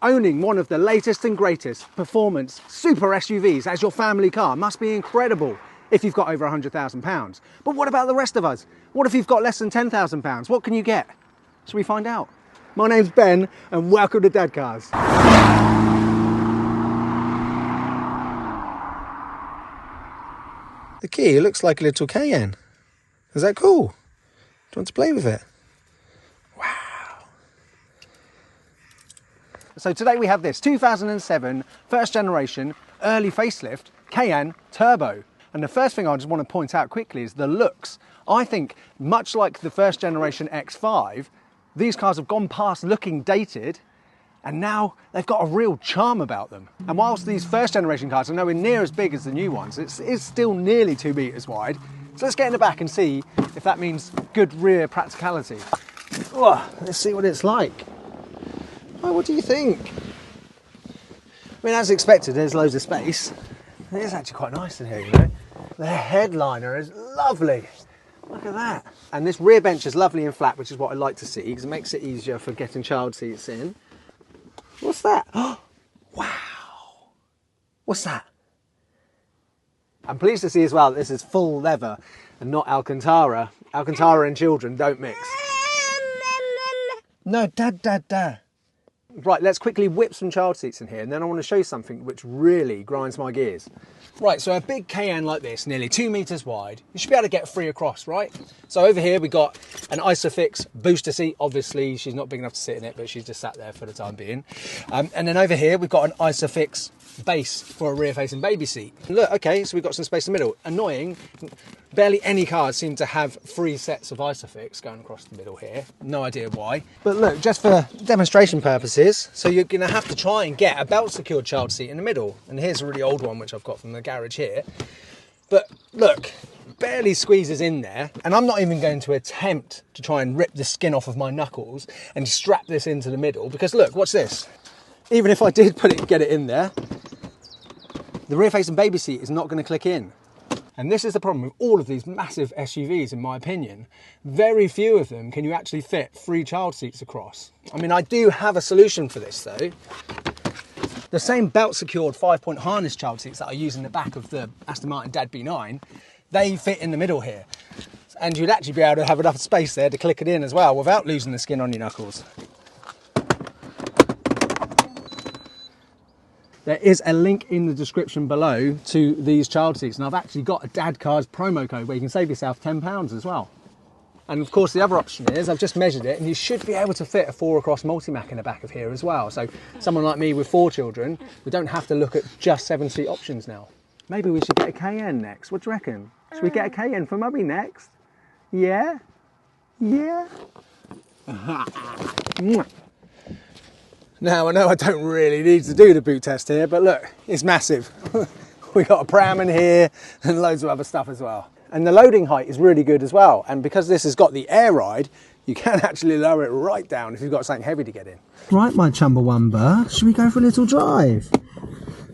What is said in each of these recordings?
owning one of the latest and greatest performance super SUVs as your family car must be incredible if you've got over £100,000. But what about the rest of us? What if you've got less than £10,000? What can you get? Shall we find out? My name's Ben and welcome to Dadcars. The key, it looks like a little Cayenne. Is that cool? Do you want to play with it? Wow. So today we have this 2007 first generation early facelift Cayenne Turbo. And the first thing I just want to point out quickly is the looks. I think much like the first generation X5, these cars have gone past looking dated and now they've got a real charm about them. And whilst these first generation cars are nowhere near as big as the new ones, it's still nearly 2 meters wide. So let's get in the back and see if that means good rear practicality. Oh, let's see what it's like. Oh, what do you think? I mean, as expected, there's loads of space. It is actually quite nice in here, you know. The headliner is lovely. Look at that. And this rear bench is lovely and flat, which is what I like to see because it makes it easier for getting child seats in. What's that? Oh, wow. What's that? I'm pleased to see as well that this is full leather and not Alcantara. Alcantara and children don't mix. No, dad. Right, let's quickly whip some child seats in here and then I want to show you something which really grinds my gears. Right, so a big Cayenne like this, nearly 2 meters wide, you should be able to get 3 across, right? So over here we got an Isofix booster seat. Obviously she's not big enough to sit in it, but she's just sat there for the time being. And then over here we've got an Isofix base for a rear facing baby seat. Look, okay, so we've got some space in the middle. Annoying, barely any cars seem to have 3 sets of Isofix going across the middle here. No idea why. But look, just for demonstration purposes, so you're gonna have to try and get a belt secured child seat in the middle. And here's a really old one, which I've got from the garage here. But look, barely squeezes in there. And I'm not even going to attempt to try and rip the skin off of my knuckles and strap this into the middle, because look, watch this. Even if I did get it in there, the rear facing baby seat is not going to click in. And this is the problem with all of these massive SUVs, in my opinion. Very few of them can you actually fit 3 child seats across. I mean, I do have a solution for this though. The same belt secured 5-point harness child seats that I use in the back of the Aston Martin Dad B9, they fit in the middle here. And you'd actually be able to have enough space there to click it in as well without losing the skin on your knuckles. There is a link in the description below to these child seats, and I've actually got a Dadcars promo code where you can save yourself £10 as well. And of course the other option is, I've just measured it, and you should be able to fit a 4 across multi-mac in the back of here as well. So someone like me with 4 children, we don't have to look at just 7-seat options now. Maybe we should get a Cayenne next, what do you reckon? Should we get a Cayenne for Mummy next? Yeah? Yeah? Now, I know I don't really need to do the boot test here, but look, it's massive. We got a pram in here and loads of other stuff as well. And the loading height is really good as well. And because this has got the air ride, you can actually lower it right down if you've got something heavy to get in. Right, my Chumbawamba, should we go for a little drive?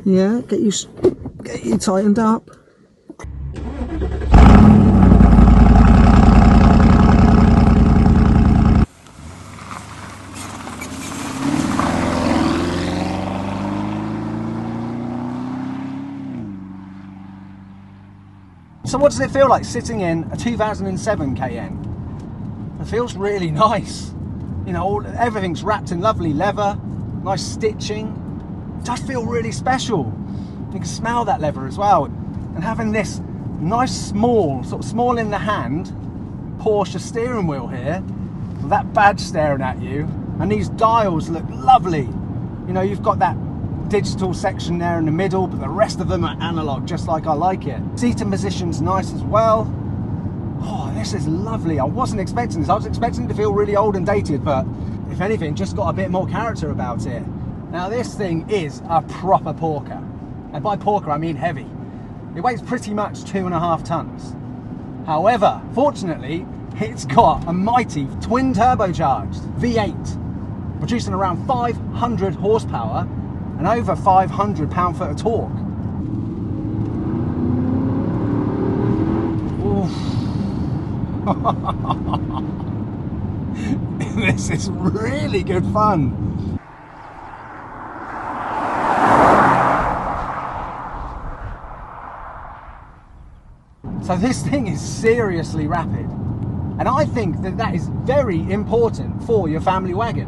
Yeah, get you tightened up. So what does it feel like sitting in a 2007 Cayenne? It feels really nice. You know, everything's wrapped in lovely leather, nice stitching. It does feel really special. You can smell that leather as well. And having this nice small, sort of small in the hand, Porsche steering wheel here, with that badge staring at you, and these dials look lovely. You know, you've got that digital section there in the middle, but the rest of them are analog, just like I like it. Seating position's nice as well. Oh, this is lovely. I wasn't expecting this. I was expecting it to feel really old and dated, but if anything, just got a bit more character about it. Now this thing is a proper porker. And by porker, I mean heavy. It weighs pretty much 2.5 tons. However, fortunately, it's got a mighty twin turbocharged V8, producing around 500 horsepower and over 500 pound-foot of torque. This is really good fun. So this thing is seriously rapid. And I think that that is very important for your family wagon.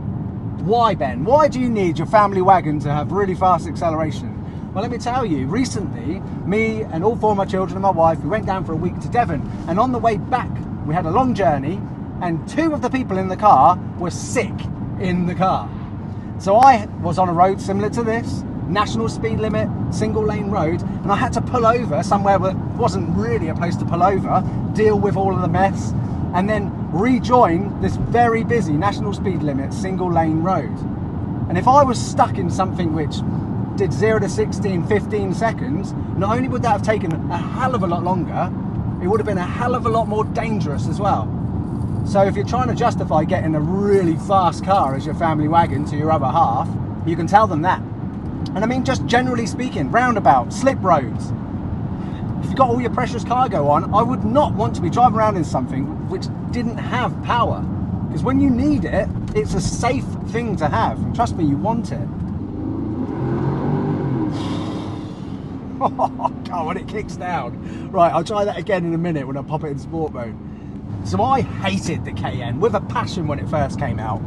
Why, Ben? Why do you need your family wagon to have really fast acceleration? Well, let me tell you, recently, me and all 4 of my children and my wife, we went down for a week to Devon. And on the way back, we had a long journey, and 2 of the people in the car were sick in the car. So I was on a road similar to this, national speed limit, single lane road, and I had to pull over somewhere where wasn't really a place to pull over, deal with all of the mess, and then rejoin this very busy national speed limit single lane road. And if I was stuck in something which did 0 to 60 in 15 seconds, not only would that have taken a hell of a lot longer, it would have been a hell of a lot more dangerous as well. So if you're trying to justify getting a really fast car as your family wagon to your other half, you can tell them that. And I mean, just generally speaking, roundabouts, slip roads, if you've got all your precious cargo on, I would not want to be driving around in something which didn't have power. Because when you need it, it's a safe thing to have. And trust me, you want it. Oh God, when it kicks down. Right, I'll try that again in a minute when I pop it in sport mode. So I hated the Cayenne with a passion when it first came out.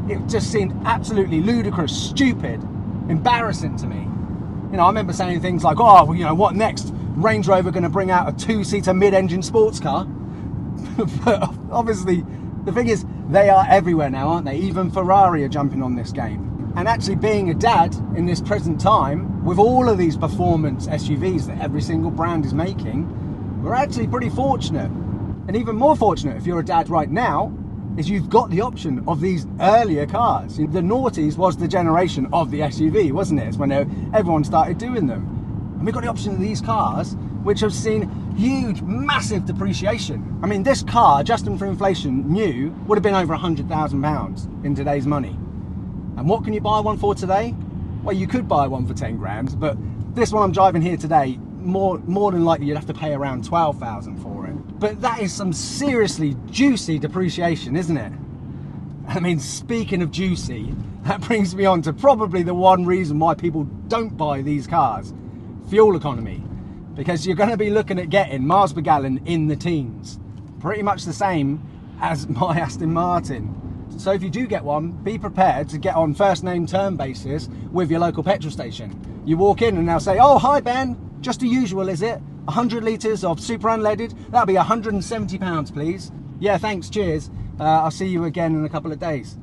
It just seemed absolutely ludicrous, stupid, embarrassing to me. You know, I remember saying things like, oh, well, you know, what next? Range Rover going to bring out a 2-seater mid-engine sports car? But obviously, the thing is, they are everywhere now, aren't they? Even Ferrari are jumping on this game. And actually being a dad in this present time, with all of these performance SUVs that every single brand is making, we're actually pretty fortunate. And even more fortunate if you're a dad right now, is you've got the option of these earlier cars. The noughties was the generation of the SUV, wasn't it? It's when everyone started doing them. And we've got the option of these cars, which have seen huge, massive depreciation. I mean, this car, adjusting for inflation, new, would have been over £100,000 in today's money. And what can you buy one for today? Well, you could buy one for 10 grand, but this one I'm driving here today, more than likely you'd have to pay around 12,000 for it. But that is some seriously juicy depreciation, isn't it? I mean, speaking of juicy, that brings me on to probably the one reason why people don't buy these cars. Fuel economy. Because you're going to be looking at getting miles per gallon in the teens. Pretty much the same as my Aston Martin. So if you do get one, be prepared to get on first name term basis with your local petrol station. You walk in and they'll say, oh, hi Ben, just the usual, is it? 100 litres of super unleaded, that'll be £170 please. Yeah, thanks, cheers. I'll see you again in a couple of days.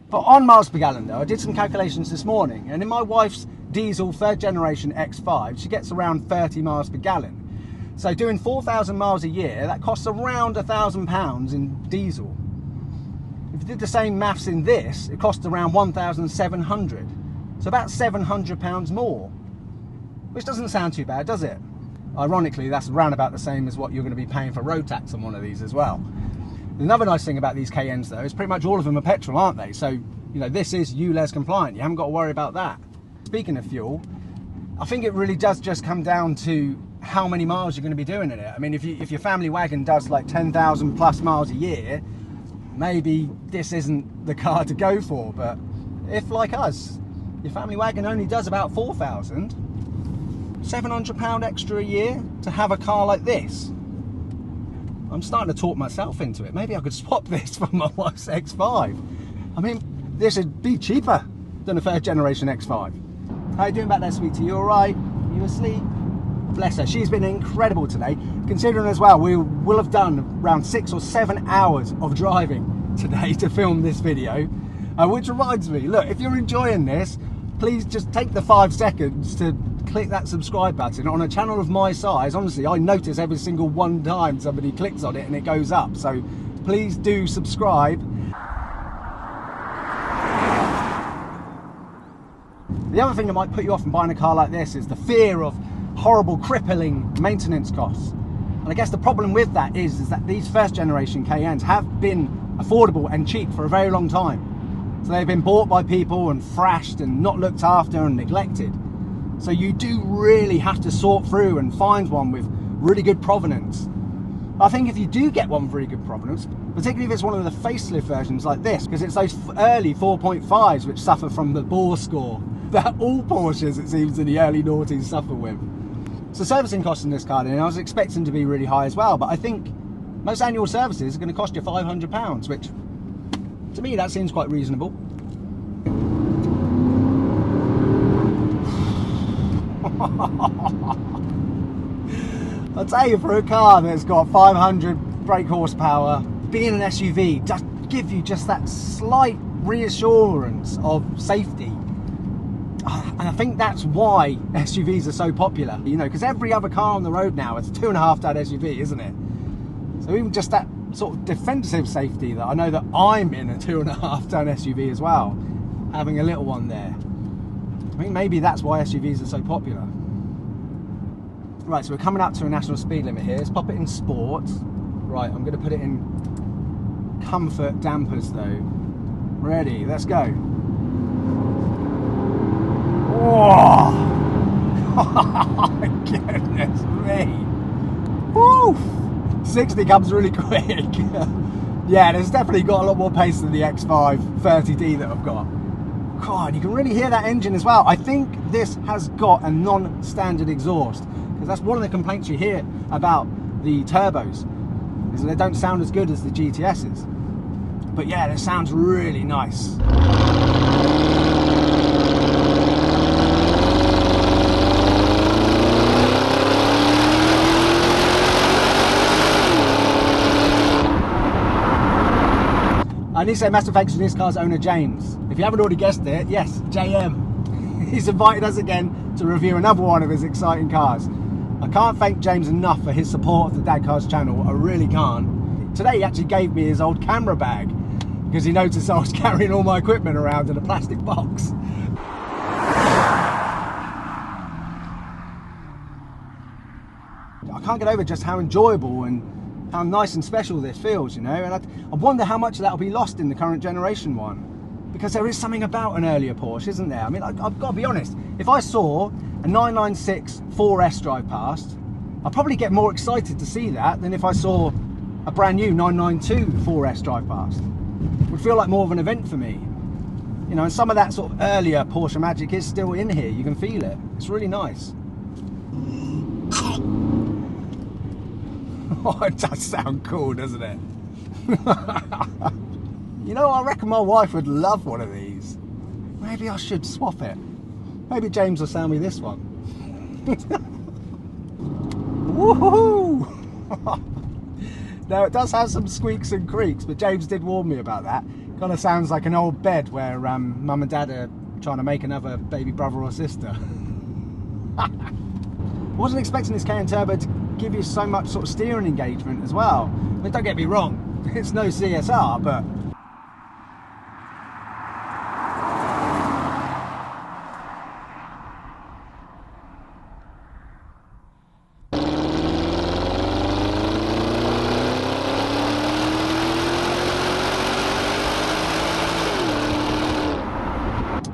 But on miles per gallon though, I did some calculations this morning, and in my wife's diesel 3rd generation X5, she gets around 30 miles per gallon. So doing 4,000 miles a year, that costs around £1,000 in diesel. If you did the same maths in this, it costs around 1,700. So about £700 more, which doesn't sound too bad, does it? Ironically, that's around about the same as what you're going to be paying for road tax on one of these as well. Another nice thing about these Cayennes though is pretty much all of them are petrol, aren't they? So, you know, this is ULEZ compliant. You haven't got to worry about that. Speaking of fuel, I think it really does just come down to how many miles you're going to be doing in it. I mean, if your family wagon does like 10,000 plus miles a year, maybe this isn't the car to go for. But if, like us, your family wagon only does about 4,000, £700 extra a year to have a car like this. I'm starting to talk myself into it. Maybe I could swap this for my wife's X5. I mean, this would be cheaper than a 3rd generation X5. How you doing back there, sweetie? You all right? You asleep? Bless her. She's been incredible today. Considering as well, we will have done around 6 or 7 hours of driving today to film this video. Which reminds me, look, if you're enjoying this, please just take the 5 seconds to click that subscribe button. On a channel of my size, honestly, I notice every single one time somebody clicks on it and it goes up. So please do subscribe. The other thing that might put you off from buying a car like this is the fear of horrible, crippling maintenance costs. And I guess the problem with that is that these 1st generation Cayennes have been affordable and cheap for a very long time. So they've been bought by people and thrashed and not looked after and neglected. So you do really have to sort through and find one with really good provenance. I think if you do get one very good provenance, particularly if it's one of the facelift versions like this, because it's those early 4.5s which suffer from the bore score that all Porsches, it seems, in the early noughties suffer with. So servicing costs in this car, and I was expecting to be really high as well, but I think most annual services are going to cost you £500, which to me that seems quite reasonable. I'll tell you, for a car that's got 500 brake horsepower, being an SUV does give you just that slight reassurance of safety. And I think that's why SUVs are so popular, you know, because every other car on the road now is a 2.5 ton SUV, isn't it? So even just that sort of defensive safety, that I know that I'm in a 2.5 ton SUV as well, having a little one there. I think maybe that's why SUVs are so popular. Right, so we're coming up to a national speed limit here. Let's pop it in sport. Right, I'm going to put it in comfort dampers though. Ready, let's go. Oh, my goodness me. Woo! 60 comes really quick. Yeah, there's definitely got a lot more pace than the X5 30D that I've got. God, you can really hear that engine as well. I think this has got a non-standard exhaust, because that's one of the complaints you hear about the turbos, is that they don't sound as good as the GTS's. But yeah, this sounds really nice. I need to say massive thanks to this car's owner, James. If you haven't already guessed it, yes, JM. He's invited us again to review another one of his exciting cars. I can't thank James enough for his support of the Dadcars channel. I really can't. Today he actually gave me his old camera bag because he noticed I was carrying all my equipment around in a plastic box. I can't get over just how enjoyable and how nice and special this feels, you know, and I wonder how much of that will be lost in the current generation one, because there is something about an earlier Porsche, isn't there? I mean, I've got to be honest, if I saw a 996 4S drive past, I'd probably get more excited to see that than if I saw a brand new 992 4S drive past. It would feel like more of an event for me, you know, and some of that sort of earlier Porsche magic is still in here. You can feel it. It's really nice. Oh, it does sound cool, doesn't it? You know, I reckon my wife would love one of these. Maybe I should swap it. Maybe James will sell me this one. Woohoo! Now, it does have some squeaks and creaks, but James did warn me about that. Kind of sounds like an old bed where mum and dad are trying to make another baby brother or sister. I wasn't expecting this Cayenne Turbo to give you so much sort of steering engagement as well. I mean, don't get me wrong, it's no CSR, but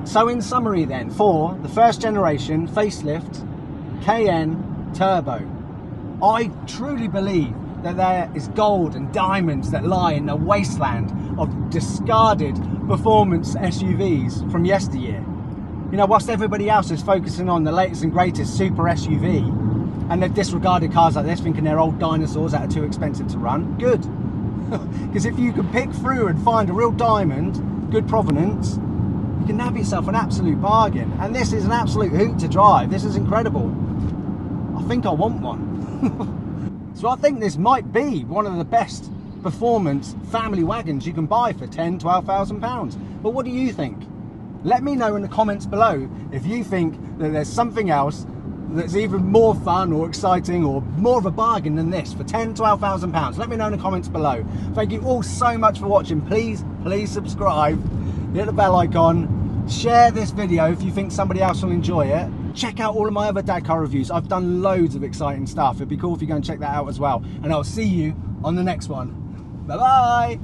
so in summary then, for the first generation facelift Cayenne Turbo, I truly believe that there is gold and diamonds that lie in the wasteland of discarded performance SUVs from yesteryear. You know, whilst everybody else is focusing on the latest and greatest super SUV, and they've disregarded cars like this thinking they're old dinosaurs that are too expensive to run, good. Because if you can pick through and find a real diamond, good provenance, you can nab yourself an absolute bargain. And this is an absolute hoot to drive. This is incredible. I think I want one. So I think this might be one of the best performance family wagons you can buy for £10,000–12,000. But what do you think? Let me know in the comments below if you think that there's something else that's even more fun or exciting or more of a bargain than this for £10,000–12,000. Let me know in the comments below. Thank you all so much for watching. Please subscribe, hit the bell icon, share this video if you think somebody else will enjoy it. Check out all of my other Dadcar reviews. I've done loads of exciting stuff. It'd be cool if you go and check that out as well. And I'll see you on the next one. Bye-bye.